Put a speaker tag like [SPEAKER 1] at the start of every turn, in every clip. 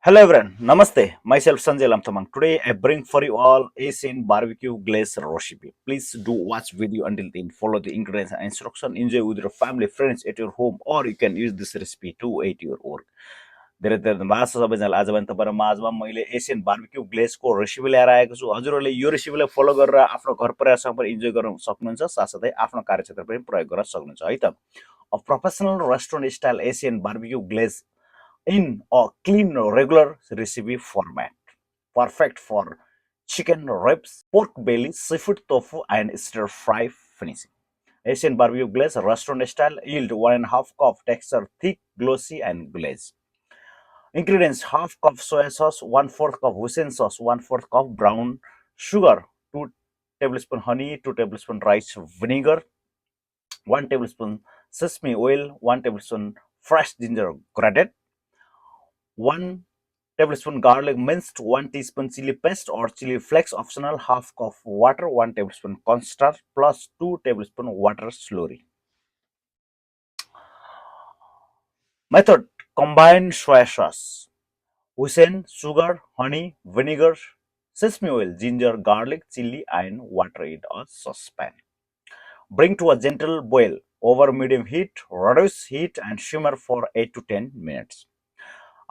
[SPEAKER 1] Hello everyone, Namaste. Myself Sanjay Lamthamang. Today I bring for you all Asian BBQ Glaze recipe. Please do watch video until the end. Follow the ingredients and instruction. Enjoy with your family, friends at your home, or you can use this recipe to eat your work. धेरै धेरै धन्यवाद छ सबैजनालाई आज पनि तपाईँहरू माझमा मैले एसियन बार्बिक्यू ग्लेजको रेसिपी ल्याएर आएको छु। हजुरहरूले यो रेसिपीलाई फलो गरेर आफ्नो घर परिवारसँग पनि इन्जोय गर्न सक्नुहुन्छ, साथसाथै आफ्नो कार्यक्षेत्र पनि प्रयोग गर्न सक्नुहुन्छ है त। A professional restaurant style Asian barbecue glaze in a clean regular recipe format, perfect for chicken ribs, pork belly, seafood tofu, and stir fry finishing. Asian barbecue glaze restaurant style yield 1.5 cup texture thick, glossy, and glaze. Ingredients: half cup soy sauce, 1/4 cup hoisin sauce, 1/4 cup brown sugar, 2 tablespoon honey, 2 tablespoon rice vinegar, 1 tablespoon sesame oil, 1 tablespoon fresh ginger grated, 1 tablespoon garlic minced, 1 teaspoon chili paste or chili flakes optional, half cup water, 1 tablespoon cornstarch plus 2 tablespoon water slurry. Method: combine soy sauce, hoisin, sugar, honey, vinegar, sesame oil, ginger, garlic, chili, and water in a saucepan. Bring to a gentle boil over medium heat, reduce heat and simmer for 8 to 10 minutes.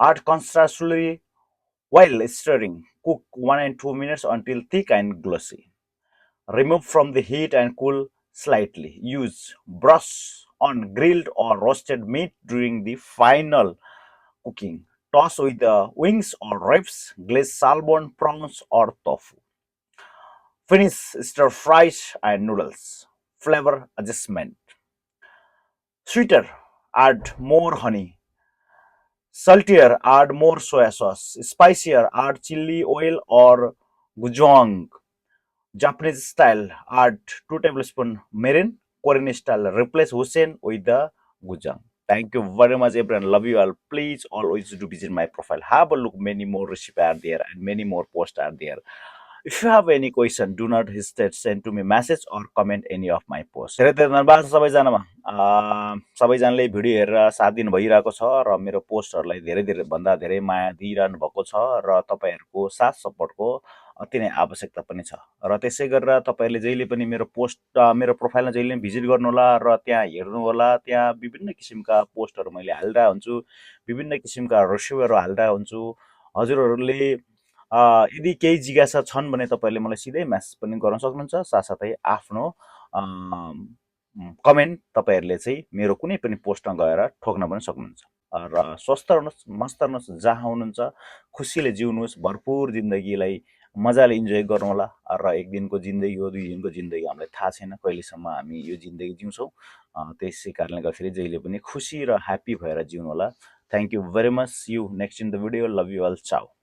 [SPEAKER 1] Add cornstarch slurry while stirring. Cook 1 and 2 minutes until thick and glossy. Remove from the heat and cool slightly. Use brush on grilled or roasted meat during the final cooking. Toss with the wings or ribs, glaze salmon, prawns, or tofu. Finish stir fries and noodles. Flavor adjustment. Sweeter, add more honey. Saltier, add more soy sauce. Spicier, add chili oil or gochujang. Japanese style, add 2 tablespoon mirin. Korean style, replace hoisin with the gochujang. Thank you very much, everyone. Love you all. Please always do visit my profile. Have a look. Many more recipes are there and many more posts are there. If you have any question, do not hesitate send to me message or comment any of my posts. धेरै धेरै धन्यवाद छ सबैजनामा। सबैजनाले video हेरेर साथ दिनु भइरहेको छ र मेरो पोस्टहरूलाई धेरै धेरै भन्दा धेरै माया दिइरहनु भएको छ र तपाईहरुको साथ सपोर्टको अति नै आवश्यकता पनि छ र त्यसै गरेर तपाईहरुले जहिले पनि मेरो पोस्ट मेरो प्रोफाइलमा जहिले पनि भिजिट गर्नु होला र त्यहाँ हेर्नु होला। त्यहाँ विभिन्न किसिमका पोस्टहरू मैले हालिरहेको हुन्छु, विभिन्न किसिमका रेसिपीहरू हालिरहेको हुन्छु। हजुरहरूले यदि केही जिज्ञासा छन् भने तपाईहरुले मलाई सिधै मेसेज पनि गर्न सक्नुहुन्छ, साथसाथै आफ्नो कमेन्ट तपाईहरुले चाहिँ मेरो कुनै पनि पोस्टमा गएर ठोक्न पनि सक्नुहुन्छ। र स्वस्थ रहनुस्, मस्त रहनुस्, जहाँ हुनुहुन्छ खुसीले जिउनुस्, भरपुर जिन्दगीलाई मजाले इन्जोय गर्नु होला। र एक दिनको जिन्दगी हो, 2 दिनको जिन्दगी हामीलाई थाहा छैन कहिलेसम्म हामी यो जिन्दगी जिउँछौँ। त्यसै कारणले गर्दाखेरि जहिले पनि खुसी र ह्यापी भएर जिउनु होला। Thank you very much. See you next in the video. Love you all. चाओ।